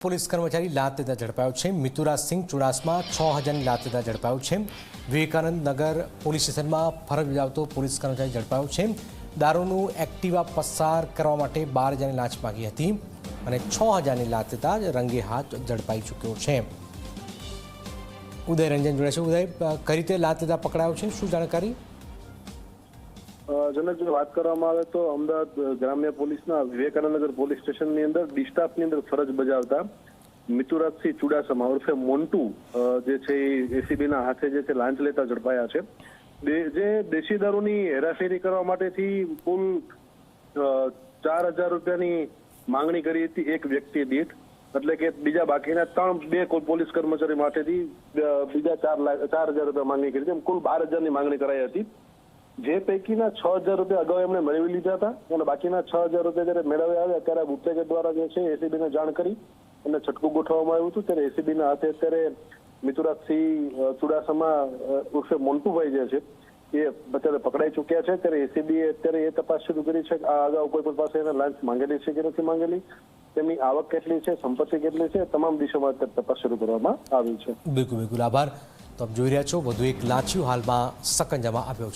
Police કર્મચારી લાત લેતા ઝડપાયો છે। મિતુરાજ સિંહ ચુડાસમા 6000ની લાત લેતા ઝડપાયો છે। વિવેકાનંદ નગર પોલીસ સ્ટેશનમાં ફરજ બજાવતો પોલીસ કર્મચારી ઝડપાયો છે। દારૂનું એક્ટિવા પસાર કરવા માટે 12000ની લાંચ માંગી હતી અને 6000ની લાત લેતા રંગે હાથ ઝડપાઈ ચૂક્યો છે। ઉદય રંજન જોડે છે। ઉદય, કઈ રીતે લાત લેતા પકડાયો છે, શું જાણકારી? જનક, જો વાત કરવામાં આવે તો અમદાવાદ ગ્રામ્ય પોલીસના વિવેકાનંદ નગર પોલીસ સ્ટેશનની અંદર ડિસ્ટાફની અંદર ફરજ બજાવતા મિતુરાજસિંહ ચુડાસમા ઉર્ફે મોન્ટુ જે છે એસીબીના હાથે જે છે લાંચ લેતા ઝડપાયા છે। જે દેશી દારૂની હેરાફેરી કરવા માટેથી કુલ 4000 રૂપિયાની માંગણી કરી હતી એક વ્યક્તિ દીઠ, એટલે કે બીજા બાકીના બે પોલીસ કર્મચારી માટેથી બીજા 4000 રૂપિયા માંગણી કરી હતી, કુલ 12000ની માંગણી કરાઈ હતી। જે પૈકીના 6000 રૂપિયા અગાઉ એમણે મેળવી લીધા હતા અને બાકીના 6000 રૂપિયા જ્યારે મેળવ્યા આવ્યા ત્યારે બુટલેગર દ્વારા જે છે એસીબીને જાણ કરી અને છટકું ગોઠવવામાં આવ્યું હતું। ત્યારે એસીબીના હાથે અત્યારે મિતુરાજસિંહ ચુડાસમા ઉર્ફે મોન્ટુભાઈ જે છે એ અત્યારે પકડાઈ ચૂક્યા છે। ત્યારે એસીબીએ અત્યારે એ તપાસ શરૂ કરી છે કે આ અગાઉ કોઈ પણ પાસે એને લાંચ માંગેલી છે કે નથી માંગેલી, તેમની આવક કેટલી છે, સંપત્તિ કેટલી છે, તમામ દિશામાં અત્યારે તપાસ શરૂ કરવામાં આવી છે। બિલકુલ, આભાર। તો આપ જોઈ રહ્યા છો, વધુ એક લાંચિયો હાલમાં સકંજામાં આવ્યો છે।